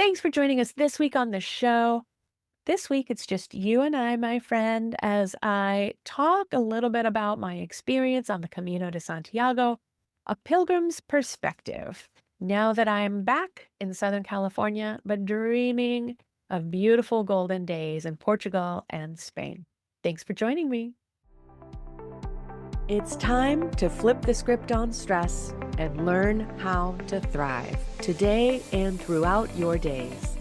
Thanks for joining us this week on the show. This week, it's just you and I, my friend, as I talk a little bit about my experience on the Camino de Santiago, a pilgrim's perspective. Now that I'm back in Southern California, but dreaming of beautiful golden days in Portugal and Spain. Thanks for joining me. It's time to flip the script on stress and learn how to thrive today and throughout your days.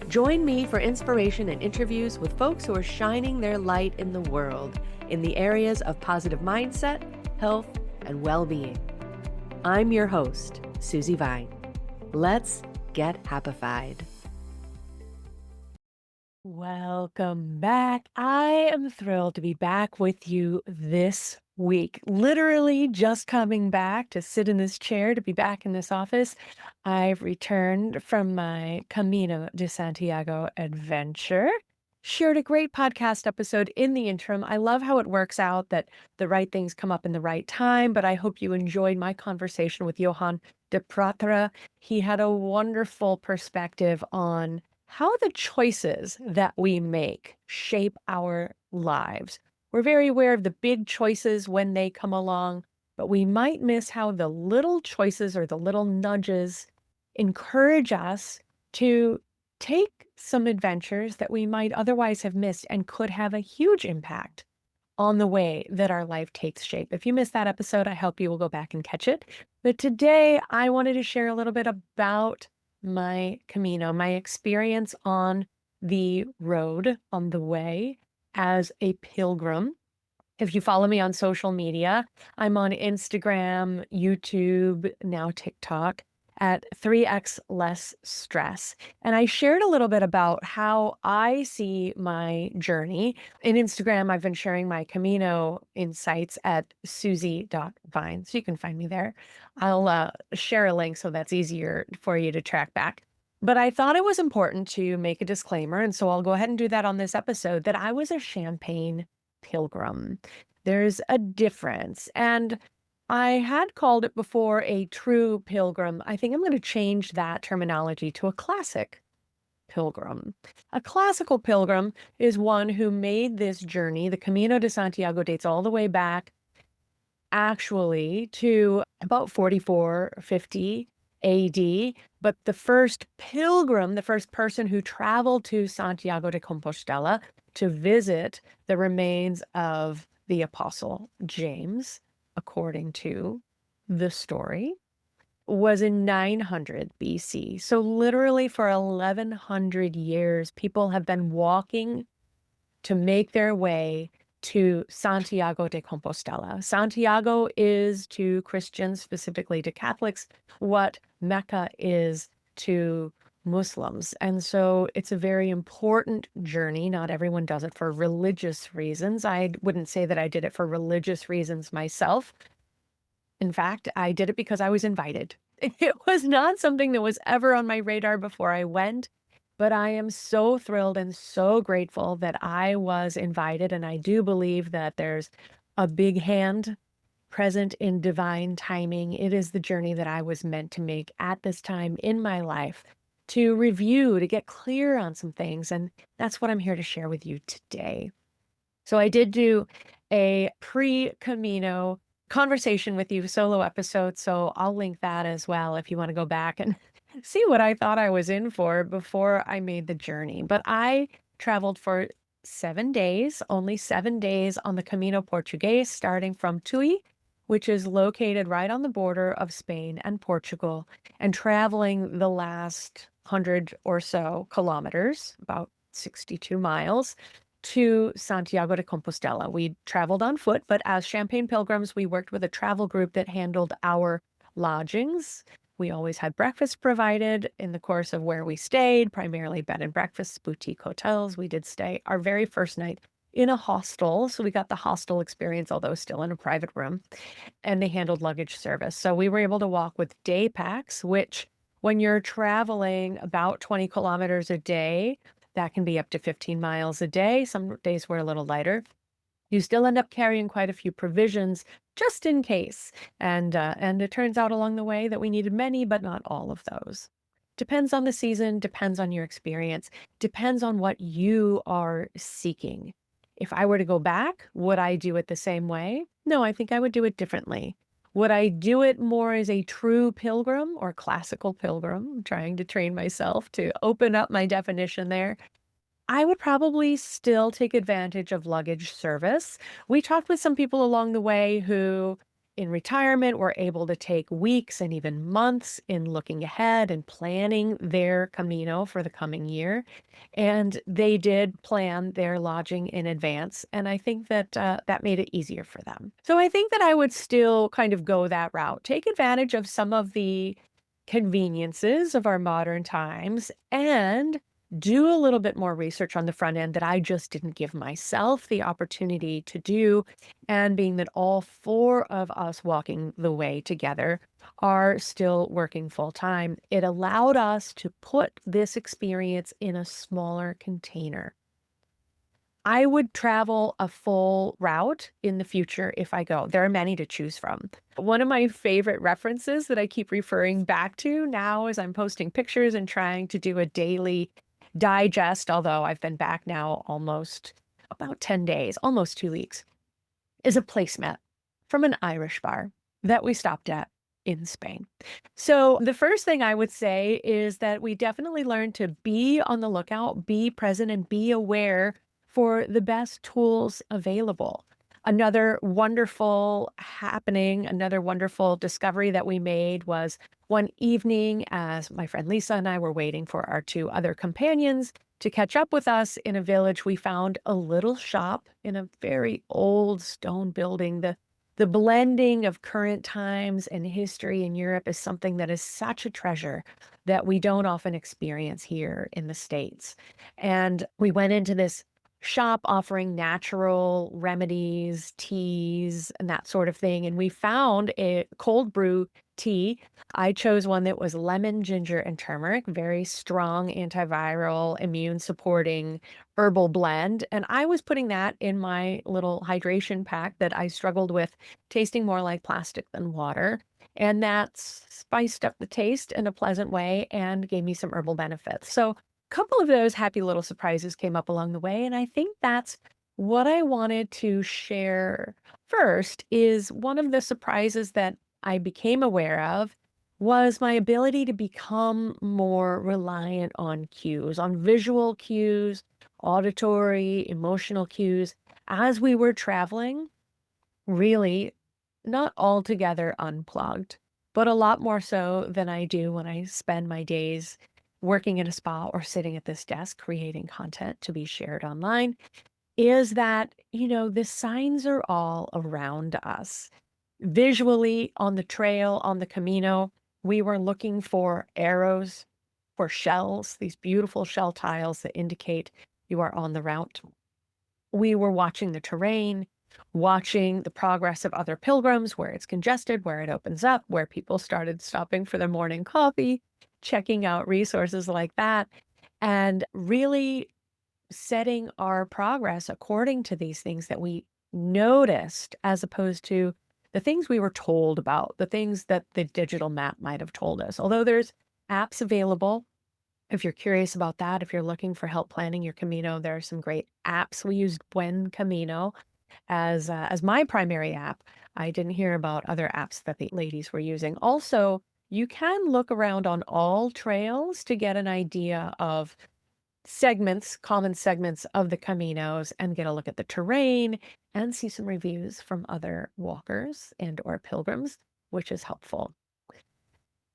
Join me for inspiration and interviews with folks who are shining their light in the world in the areas of positive mindset, health, and well-being. I'm your host, Susi Vine. Let's get happified. Welcome back. I am thrilled to be back with you this week. Literally just coming back to sit in this chair, to be back in this office. I've returned from my Camino de Santiago adventure. Shared a great podcast episode in the interim. I love how it works out that the right things come up in the right time, but I hope you enjoyed my conversation with Johan de Pratra. He had a wonderful perspective on how the choices that we make shape our lives. We're very aware of the big choices when they come along, but we might miss how the little choices or the little nudges encourage us to take some adventures that we might otherwise have missed and could have a huge impact on the way that our life takes shape. If you missed that episode, I hope you will go back and catch it. But today I wanted to share a little bit about my Camino, my experience on the road, on the way as a pilgrim. If you follow me on social media, I'm on Instagram, YouTube, now TikTok at 3x less stress. And I shared a little bit about how I see my journey. In Instagram, I've been sharing my Camino insights at susie.vine. So you can find me there. I'll share a link so that's easier for you to track back. But I thought it was important to make a disclaimer. And so I'll go ahead and do that on this episode that I was a Champagne pilgrim. There's a difference. And I had called it before a true pilgrim. I think I'm going to change that terminology to a classic pilgrim. A classical pilgrim is one who made this journey. The Camino de Santiago dates all the way back actually to about 4450 AD. But the first pilgrim, the first person who traveled to Santiago de Compostela to visit the remains of the Apostle James, according to the story, was in 900 BC. So literally for 1100 years, people have been walking to make their way to Santiago de Compostela. Santiago is to Christians, specifically to Catholics, what Mecca is to Muslims. And so it's a very important journey. Not everyone does it for religious reasons. I wouldn't say that I did it for religious reasons myself. In fact, I did it because I was invited. It was not something that was ever on my radar before I went, but I am so thrilled and so grateful that I was invited. And I do believe that there's a big hand present in divine timing. It is the journey that I was meant to make at this time in my life, to review, to get clear on some things. And that's what I'm here to share with you today. So I did do a pre-Camino conversation with you, solo episode. So I'll link that as well if you want to go back and see what I thought I was in for before I made the journey. But I traveled for 7 days, only 7 days on the Camino Portugués, starting from Tui, which is located right on the border of Spain and Portugal, and traveling the last 100 or so kilometers, about 62 miles, to Santiago de Compostela. We traveled on foot, but as Champagne pilgrims, we worked with a travel group that handled our lodgings. We always had breakfast provided in the course of where we stayed, primarily bed and breakfasts, boutique hotels. We did stay our very first night in a hostel. So we got the hostel experience, although still in a private room, and they handled luggage service. So we were able to walk with day packs, which when you're traveling about 20 kilometers a day, that can be up to 15 miles a day. Some days were a little lighter. You still end up carrying quite a few provisions just in case. And it turns out along the way that we needed many, but not all of those. Depends on the season, depends on your experience, depends on what you are seeking. If I were to go back, would I do it the same way? No, I think I would do it differently. Would I do it more as a true pilgrim or classical pilgrim? I'm trying to train myself to open up my definition there. I would probably still take advantage of luggage service. We talked with some people along the way who, in retirement, were able to take weeks and even months in looking ahead and planning their Camino for the coming year. And they did plan their lodging in advance. And I think that that made it easier for them. So I think that I would still kind of go that route, take advantage of some of the conveniences of our modern times and do a little bit more research on the front end that I just didn't give myself the opportunity to do. And being that all four of us walking the way together are still working full time, it allowed us to put this experience in a smaller container. I would travel a full route in the future if I go. There are many to choose from. One of my favorite references that I keep referring back to now as I'm posting pictures and trying to do a daily digest, although I've been back now almost about 10 days, almost 2 weeks, is a placemat from an Irish bar that we stopped at in Spain. So the first thing I would say is that we definitely learn to be on the lookout, be present, and be aware for the best tools available. Another wonderful happening, another wonderful discovery that we made was one evening as my friend Lisa and I were waiting for our two other companions to catch up with us in a village. We found a little shop in a very old stone building. The blending of current times and history in Europe is something that is such a treasure that we don't often experience here in the States. And we went into this shop offering natural remedies, teas, and that sort of thing. And we found a cold brew tea. I chose one that was lemon, ginger, and turmeric, very strong antiviral, immune supporting herbal blend. And I was putting that in my little hydration pack that I struggled with tasting more like plastic than water. And that spiced up the taste in a pleasant way and gave me some herbal benefits. So couple of those happy little surprises came up along the way, and I think that's what I wanted to share first is one of the surprises that I became aware of was my ability to become more reliant on cues, on visual cues, auditory, emotional cues as we were traveling, really not altogether unplugged, but a lot more so than I do when I spend my days working in a spa or sitting at this desk creating content to be shared online, is that, the signs are all around us. Visually on the trail, on the Camino, we were looking for arrows, for shells, these beautiful shell tiles that indicate you are on the route. We were watching the terrain, watching the progress of other pilgrims, where it's congested, where it opens up, where people started stopping for their morning coffee, checking out resources like that, and really setting our progress according to these things that we noticed, as opposed to the things we were told about, the things that the digital map might have told us. Although there's apps available if you're curious about that, if you're looking for help planning your Camino, there are some great apps. We used Buen Camino as my primary app. I didn't hear about other apps that the ladies were using. Also, you can look around on all trails to get an idea of segments, common segments of the Caminos, and get a look at the terrain and see some reviews from other walkers and or pilgrims, which is helpful.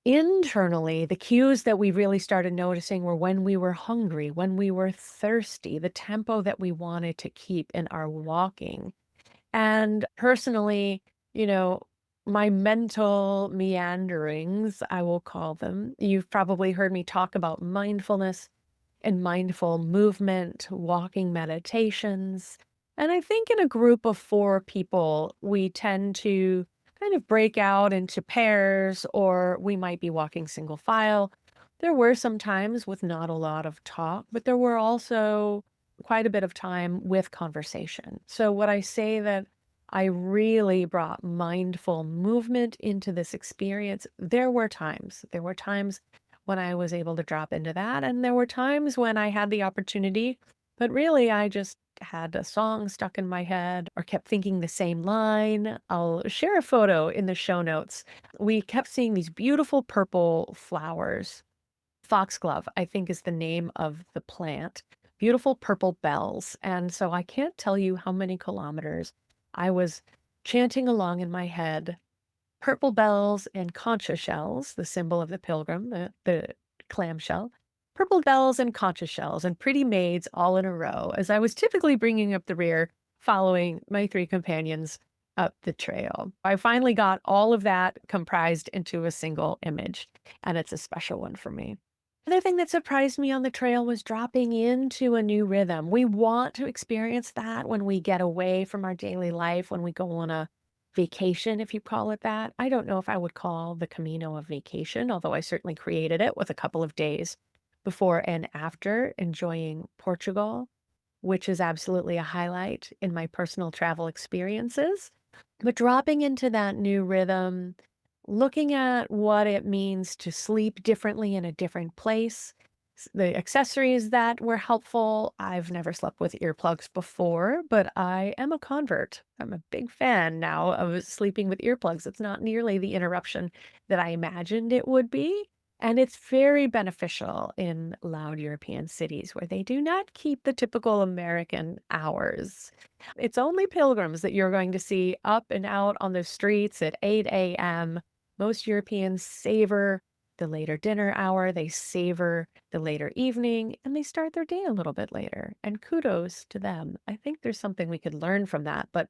Internally, the cues that we really started noticing were when we were hungry, when we were thirsty, the tempo that we wanted to keep in our walking. And personally, you know, my mental meanderings, I will call them. You've probably heard me talk about mindfulness and mindful movement, walking meditations. And I think in a group of four people, we tend to kind of break out into pairs, or we might be walking single file. There were some times with not a lot of talk, but there were also quite a bit of time with conversation. So, what I say that I really brought mindful movement into this experience, there were times when I was able to drop into that. And there were times when I had the opportunity, but really I just had a song stuck in my head or kept thinking the same line. I'll share a photo in the show notes. We kept seeing these beautiful purple flowers. Foxglove, I think, is the name of the plant. Beautiful purple bells. And so I can't tell you how many kilometers I was chanting along in my head, purple bells and concha shells, the symbol of the pilgrim, the clamshell. Purple bells and concha shells and pretty maids all in a row, as I was typically bringing up the rear, following my three companions up the trail. I finally got all of that comprised into a single image, and it's a special one for me. Another thing that surprised me on the trail was dropping into a new rhythm. We want to experience that when we get away from our daily life, when we go on a vacation, if you call it that. I don't know if I would call the Camino a vacation, although I certainly created it with a couple of days before and after enjoying Portugal, which is absolutely a highlight in my personal travel experiences. But dropping into that new rhythm, looking at what it means to sleep differently in a different place, the accessories that were helpful. I've never slept with earplugs before, but I am a convert. I'm a big fan now of sleeping with earplugs. It's not nearly the interruption that I imagined it would be. And it's very beneficial in loud European cities where they do not keep the typical American hours. It's only pilgrims that you're going to see up and out on the streets at 8 a.m. Most Europeans savor the later dinner hour, they savor the later evening, and they start their day a little bit later. And kudos to them. I think there's something we could learn from that, but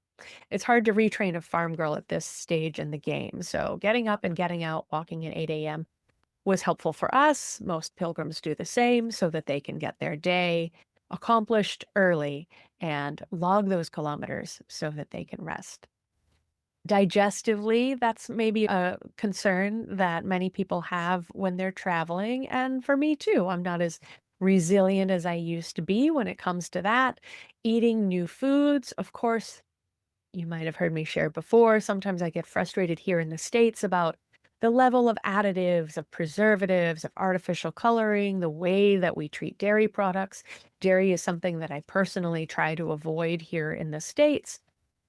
it's hard to retrain a farm girl at this stage in the game. So getting up and getting out, walking at 8 a.m. was helpful for us. Most pilgrims do the same so that they can get their day accomplished early and log those kilometers so that they can rest. Digestively, that's maybe a concern that many people have when they're traveling, and for me too. I'm not as resilient as I used to be when it comes to that. Eating new foods, of course, you might have heard me share before. Sometimes I get frustrated here in the States about the level of additives, of preservatives, of artificial coloring, the way that we treat dairy products. Dairy is something that I personally try to avoid here in the States.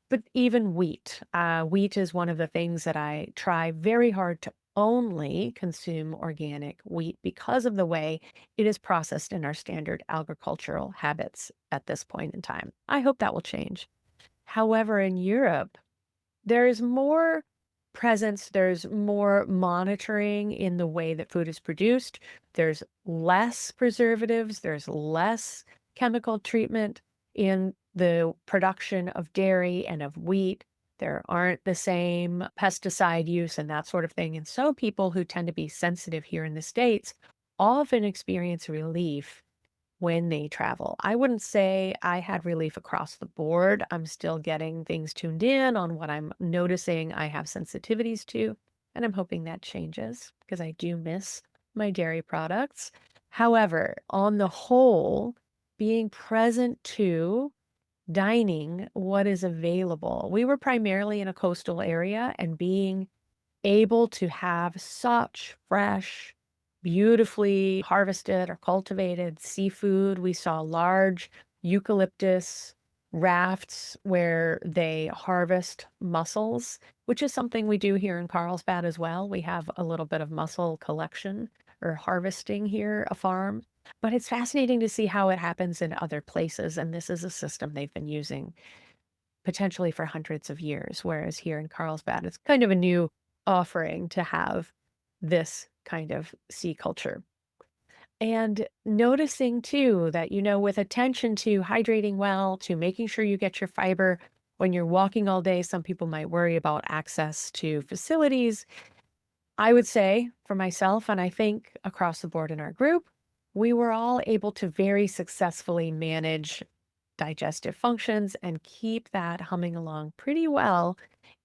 But even wheat. Wheat is one of the things that I try very hard to only consume organic wheat because of the way it is processed in our standard agricultural habits at this point in time. I hope that will change. However, in Europe, there's more presence, there's more monitoring in the way that food is produced. There's less preservatives, there's less chemical treatment in the production of dairy and of wheat. There aren't the same pesticide use and that sort of thing. And so people who tend to be sensitive here in the States often experience relief when they travel. I wouldn't say I had relief across the board. I'm still getting things tuned in on what I'm noticing I have sensitivities to, and I'm hoping that changes because I do miss my dairy products. However, on the whole, being present to dining what is available. We were primarily in a coastal area, and being able to have such fresh, beautifully harvested or cultivated seafood. We saw large eucalyptus rafts where they harvest mussels, which is something we do here in Carlsbad as well. We have a little bit of mussel collection or harvesting here, a farm. But it's fascinating to see how it happens in other places. And this is a system they've been using potentially for hundreds of years, whereas here in Carlsbad, it's kind of a new offering to have this kind of sea culture. And noticing too that, with attention to hydrating well, to making sure you get your fiber when you're walking all day, some people might worry about access to facilities. I would say for myself, and I think across the board in our group, we were all able to very successfully manage digestive functions and keep that humming along pretty well,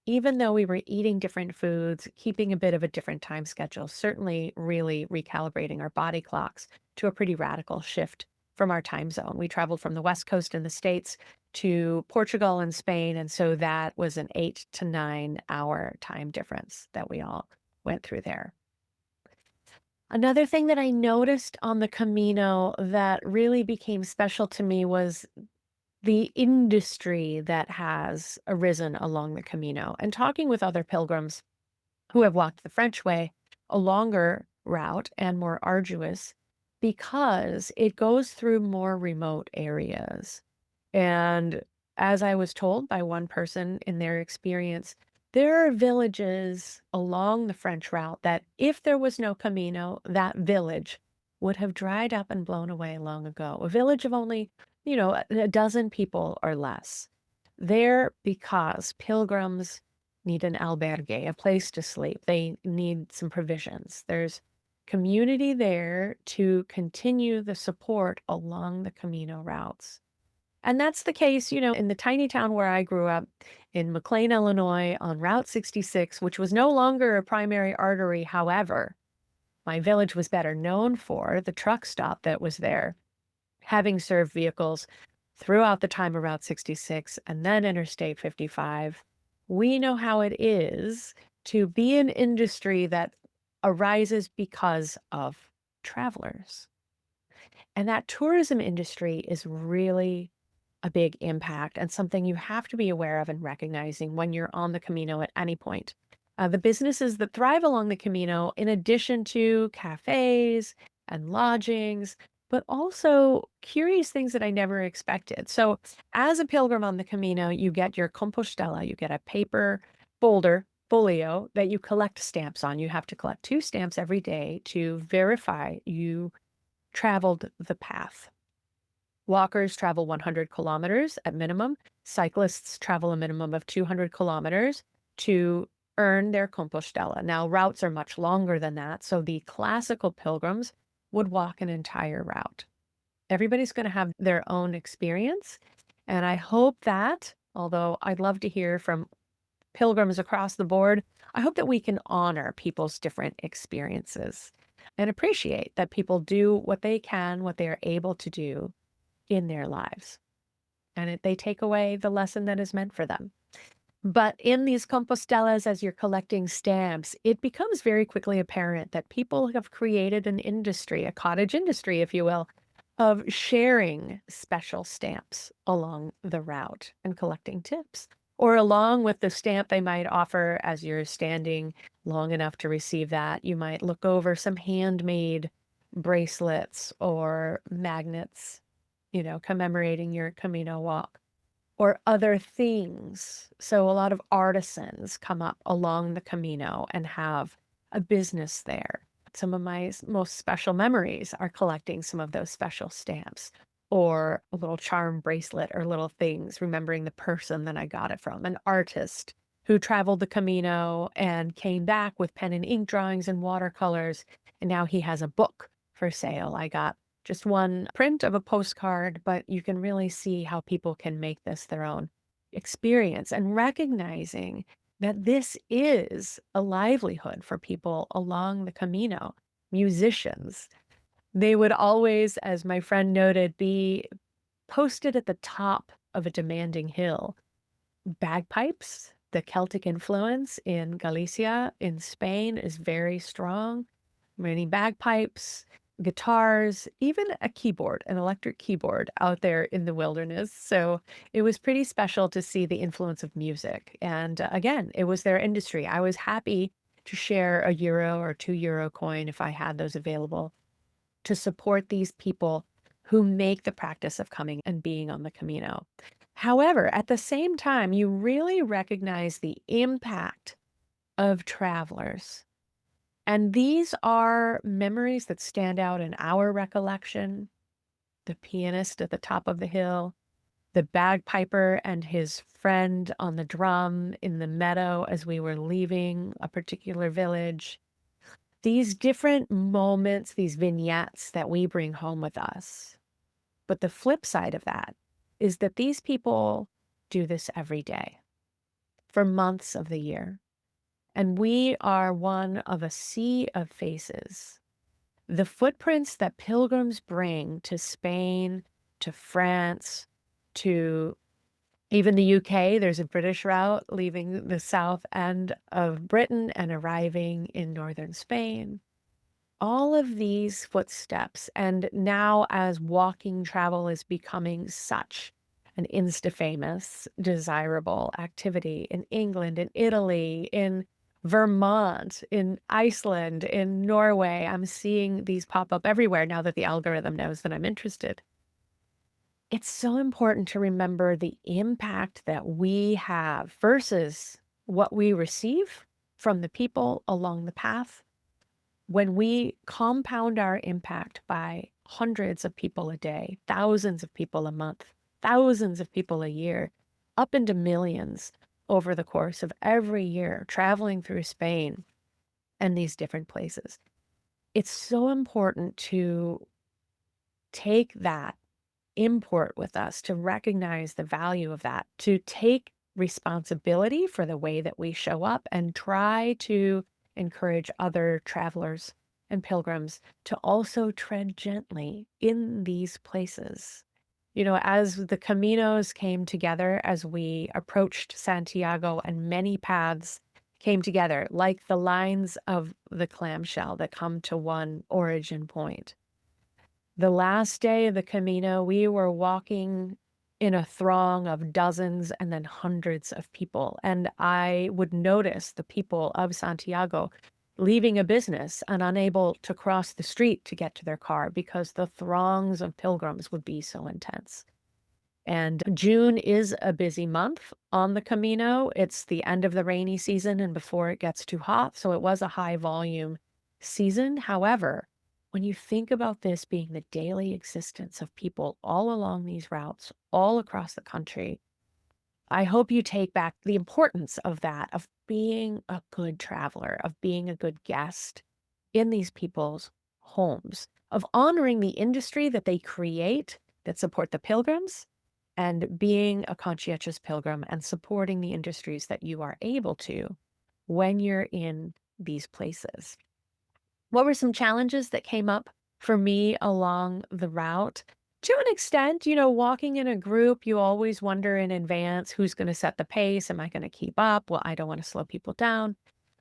even though we were eating different foods, keeping a bit of a different time schedule, certainly really recalibrating our body clocks to a pretty radical shift from our time zone. We traveled from the West Coast in the States to Portugal and Spain. And so that was an 8 to 9 hour time difference that we all went through there. Another thing that I noticed on the Camino that really became special to me was the industry that has arisen along the Camino. And talking with other pilgrims who have walked the French way, a longer route and more arduous because it goes through more remote areas. And as I was told by one person in their experience, there are villages along the French route that if there was no Camino, that village would have dried up and blown away long ago. A village of only, a dozen people or less. There because pilgrims need an albergue, a place to sleep. They need some provisions. There's community there to continue the support along the Camino routes. And that's the case, in the tiny town where I grew up in McLean, Illinois, on Route 66, which was no longer a primary artery. However, my village was better known for the truck stop that was there, having served vehicles throughout the time of Route 66 and then Interstate 55. We know how it is to be an industry that arises because of travelers. And that tourism industry is really a big impact and something you have to be aware of and recognizing when you're on the Camino at any point. The businesses that thrive along the Camino, in addition to cafes and lodgings, but also curious things that I never expected. So, as a pilgrim on the Camino, you get your Compostela, you get a paper folio that you collect stamps on. You have to collect 2 stamps every day to verify you traveled the path. Walkers travel 100 kilometers at minimum. Cyclists travel a minimum of 200 kilometers to earn their Compostela. Now, routes are much longer than that, so the classical pilgrims would walk an entire route. Everybody's going to have their own experience, and I hope that, although I'd love to hear from pilgrims across the board, I hope that we can honor people's different experiences and appreciate that people do what they can, what they are able to do in their lives. And they take away the lesson that is meant for them. But in these compostelas, as you're collecting stamps, it becomes very quickly apparent that people have created an industry, a cottage industry, if you will, of sharing special stamps along the route and collecting tips. Or along with the stamp they might offer as you're standing long enough to receive that, you might look over some handmade bracelets or magnets, commemorating your Camino walk or other things. So a lot of artisans come up along the Camino and have a business there. Some of my most special memories are collecting some of those special stamps or a little charm bracelet or little things, remembering the person that I got it from, an artist who traveled the Camino and came back with pen and ink drawings and watercolors. And now he has a book for sale. I got just one print of a postcard, but you can really see how people can make this their own experience and recognizing that this is a livelihood for people along the Camino. Musicians, they would always, as my friend noted, be posted at the top of a demanding hill. Bagpipes, the Celtic influence in Galicia, in Spain, is very strong. Many bagpipes, guitars, even a keyboard, an electric keyboard out there in the wilderness. So it was pretty special to see the influence of music. And again, it was their industry. I was happy to share a euro or €2 coin if I had those available to support these people who make the practice of coming and being on the Camino. However, at the same time, you really recognize the impact of travelers. And these are memories that stand out in our recollection. The pianist at the top of the hill, the bagpiper and his friend on the drum in the meadow as we were leaving a particular village. These different moments, these vignettes that we bring home with us. But the flip side of that is that these people do this every day for months of the year. And we are one of a sea of faces. The footprints that pilgrims bring to Spain, to France, to even the UK, there's a British route leaving the south end of Britain and arriving in northern Spain. all of these footsteps, and now as walking travel is becoming such an insta-famous, desirable activity in England, in Italy, in Vermont, in Iceland, in Norway, I'm seeing these pop up everywhere now that the algorithm knows that I'm interested. It's so important to remember the impact that we have versus what we receive from the people along the path. When we compound our impact by hundreds of people a day, thousands of people a month, thousands of people a year, up into millions over the course of every year, traveling through Spain and these different places, it's so important to take that import with us, to recognize the value of that, to take responsibility for the way that we show up and try to encourage other travelers and pilgrims to also tread gently in these places. As the caminos came together, as we approached Santiago, and many paths came together, like the lines of the clamshell that come to one origin point. The last day of the Camino, we were walking in a throng of dozens and then hundreds of people, and I would notice the people of Santiago leaving a business and unable to cross the street to get to their car because the throngs of pilgrims would be so intense. And June is a busy month on the Camino. It's the end of the rainy season and before it gets too hot, so it was a high volume season. However, when you think about this being the daily existence of people all along these routes, all across the country, I hope you take back the importance of that, of being a good traveler, of being a good guest in these people's homes, of honoring the industry that they create that support the pilgrims, and being a conscientious pilgrim and supporting the industries that you are able to when you're in these places. What were some challenges that came up for me along the route? To an extent, walking in a group, you always wonder in advance who's going to set the pace. Am I going to keep up? Well, I don't want to slow people down.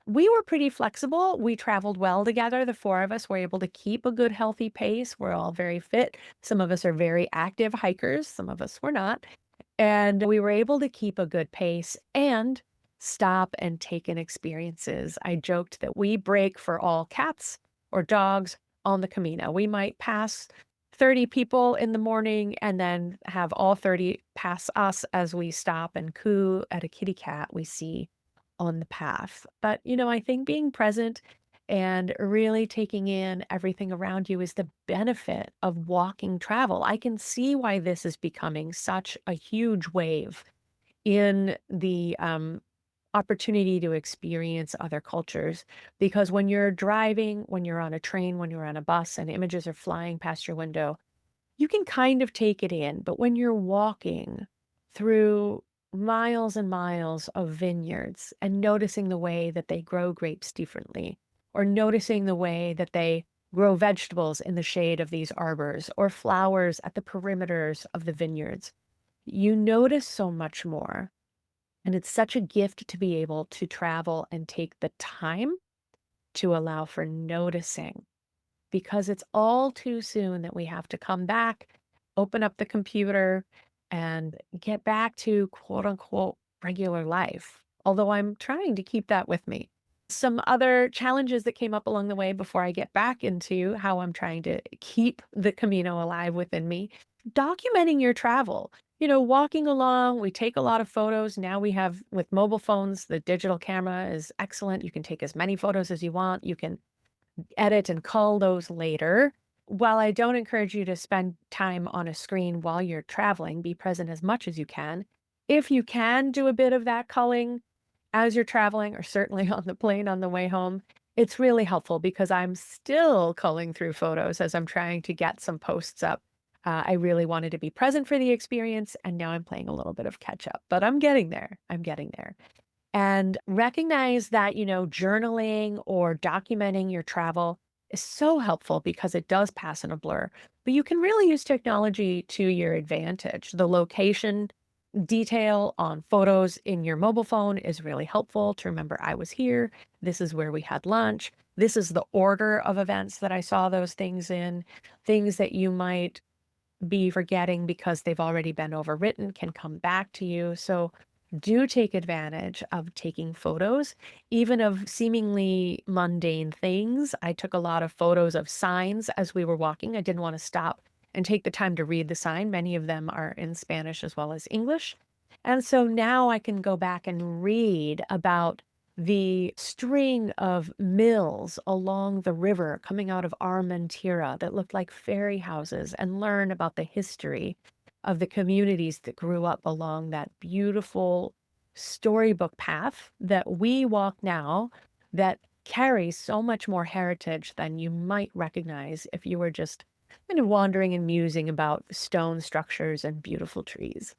We were pretty flexible. We traveled well together. The four of us were able to keep a good, healthy pace. We're all very fit. Some of us are very active hikers, some of us were not. And we were able to keep a good pace and stop and take in experiences. I joked that we break for all cats or dogs on the Camino. We might pass 30 people in the morning and then have all 30 pass us as we stop and coo at a kitty cat we see on the path. But, I think being present and really taking in everything around you is the benefit of walking travel. I can see why this is becoming such a huge wave in the opportunity to experience other cultures. Because when you're driving, when you're on a train, when you're on a bus, and images are flying past your window, you can kind of take it in. But when you're walking through miles and miles of vineyards and noticing the way that they grow grapes differently, or noticing the way that they grow vegetables in the shade of these arbors, or flowers at the perimeters of the vineyards, you notice so much more. And it's such a gift to be able to travel and take the time to allow for noticing, because it's all too soon that we have to come back, open up the computer, and get back to quote unquote regular life. Although I'm trying to keep that with me. Some other challenges that came up along the way before I get back into how I'm trying to keep the Camino alive within me, documenting your travel. Walking along, we take a lot of photos. Now we have, with mobile phones, the digital camera is excellent. You can take as many photos as you want. You can edit and cull those later. While I don't encourage you to spend time on a screen while you're traveling, be present as much as you can. If you can do a bit of that culling as you're traveling, or certainly on the plane on the way home, it's really helpful because I'm still culling through photos as I'm trying to get some posts up. I really wanted to be present for the experience, and now I'm playing a little bit of catch up, but I'm getting there. I'm getting there. And recognize that, journaling or documenting your travel is so helpful because it does pass in a blur. But you can really use technology to your advantage. The location detail on photos in your mobile phone is really helpful to remember I was here. This is where we had lunch. This is the order of events that I saw those things in. Things that you might be forgetting because they've already been overwritten can come back to you. So do take advantage of taking photos, even of seemingly mundane things. I took a lot of photos of signs as we were walking. I didn't want to stop and take the time to read the sign. Many of them are in Spanish as well as English. And so now I can go back and read about the string of mills along the river coming out of Armentira that looked like fairy houses and learn about the history of the communities that grew up along that beautiful storybook path that we walk now that carries so much more heritage than you might recognize if you were just kind of wandering and musing about stone structures and beautiful trees.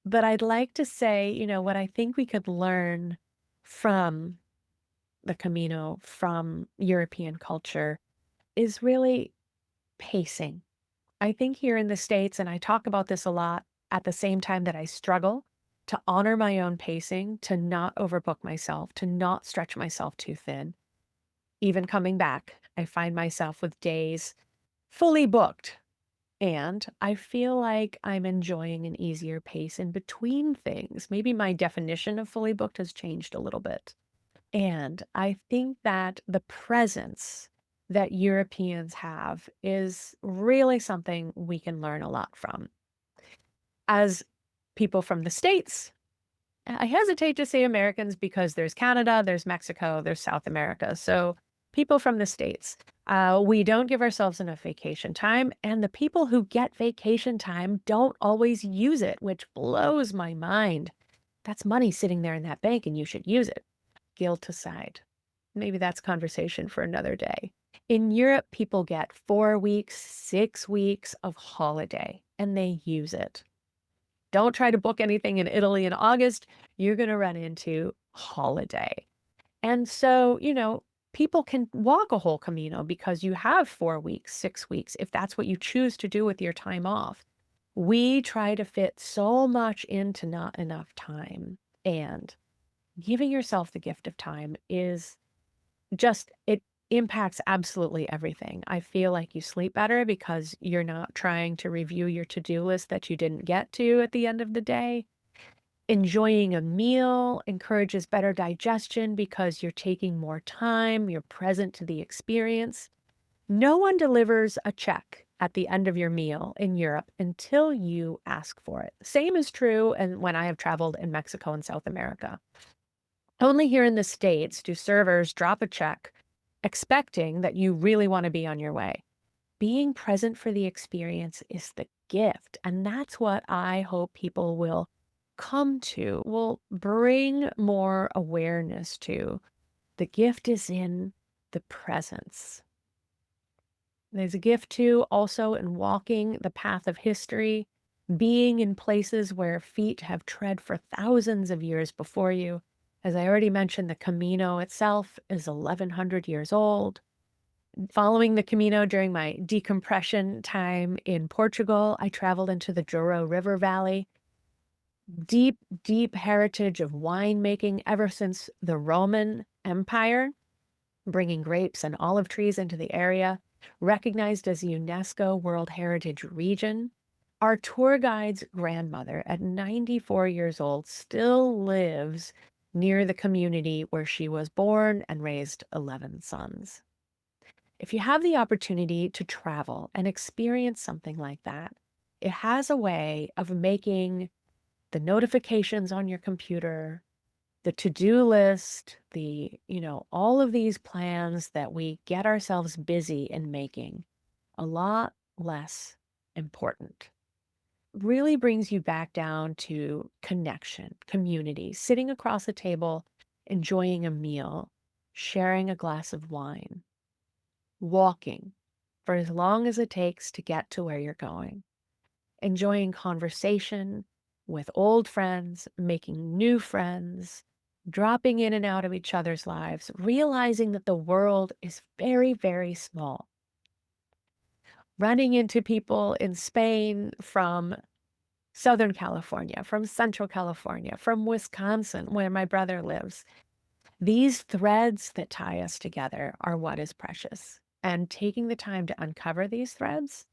But I'd like to say, what I think we could learn from the Camino, from European culture, is really pacing. I think here in the States, and I talk about this a lot at the same time that I struggle to honor my own pacing, to not overbook myself, to not stretch myself too thin. Even coming back, I find myself with days fully booked. And I feel like I'm enjoying an easier pace in between things. Maybe my definition of fully booked has changed a little bit. And I think that the presence that Europeans have is really something we can learn a lot from. As people from the States, I hesitate to say Americans because there's Canada, there's Mexico, there's South America. So people from the States, we don't give ourselves enough vacation time. And the people who get vacation time don't always use it, which blows my mind. That's money sitting there in that bank and you should use it. Guilt aside. Maybe that's conversation for another day. In Europe, people get 4 weeks, 6 weeks of holiday, and they use it. Don't try to book anything in Italy in August. You're going to run into holiday. And so, people can walk a whole Camino because you have 4 weeks, 6 weeks, if that's what you choose to do with your time off. We try to fit so much into not enough time. And giving yourself the gift of time is it impacts absolutely everything. I feel like you sleep better because you're not trying to review your to-do list that you didn't get to at the end of the day. Enjoying a meal encourages better digestion because you're taking more time, you're present to the experience. No one delivers a check at the end of your meal in Europe until you ask for it. Same is true and when I have traveled in Mexico and South America. Only here in the States do servers drop a check expecting that you really want to be on your way. Being present for the experience is the gift. And that's what I hope people will come to, will bring more awareness to. The gift is in the presence. There's a gift too also in walking the path of history, being in places where feet have tread for thousands of years before you. As I already mentioned, the Camino itself is 1,100 years old. Following the Camino during my decompression time in Portugal, I traveled into the Douro River Valley. Deep, deep heritage of winemaking ever since the Roman Empire, bringing grapes and olive trees into the area, recognized as a UNESCO World Heritage Region. Our tour guide's grandmother, at 94 years old, still lives near the community where she was born and raised 11 sons. If you have the opportunity to travel and experience something like that, it has a way of making the notifications on your computer, the to-do list, all of these plans that we get ourselves busy in making a lot less important. Really brings you back down to connection, community, sitting across a table, enjoying a meal, sharing a glass of wine, walking for as long as it takes to get to where you're going, enjoying conversation with old friends, making new friends, dropping in and out of each other's lives, realizing that the world is very, very small. Running into people in Spain from Southern California, from Central California, from Wisconsin, where my brother lives, These threads that tie us together are what is precious. And taking the time to uncover these threads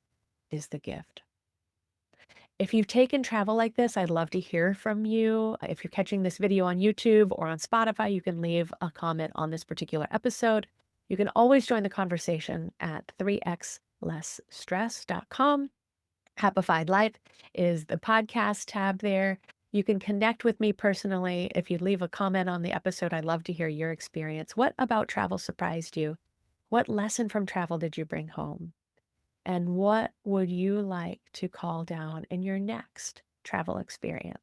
is the gift. If you've taken travel like this, I'd love to hear from you. If you're catching this video on YouTube or on Spotify, you can leave a comment on this particular episode. You can always join the conversation at 3xlessstress.com. Happified Life is the podcast tab there. You can connect with me personally. If you leave a comment on the episode, I'd love to hear your experience. What about travel surprised you? What lesson from travel did you bring home? And what would you like to call down in your next travel experience?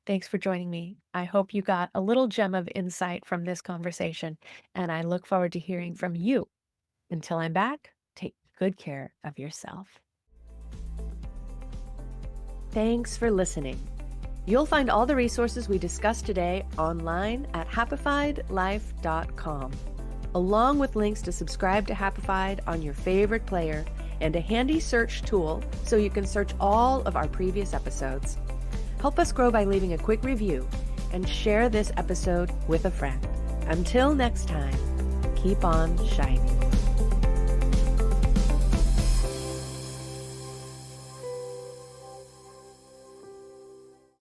Thanks for joining me. I hope you got a little gem of insight from this conversation, and I look forward to hearing from you. Until I'm back, take good care of yourself. Thanks for listening. You'll find all the resources we discussed today online at happifiedlife.com, along with links to subscribe to Happified on your favorite player and a handy search tool so you can search all of our previous episodes. Help us grow by leaving a quick review and share this episode with a friend. Until next time, keep on shining.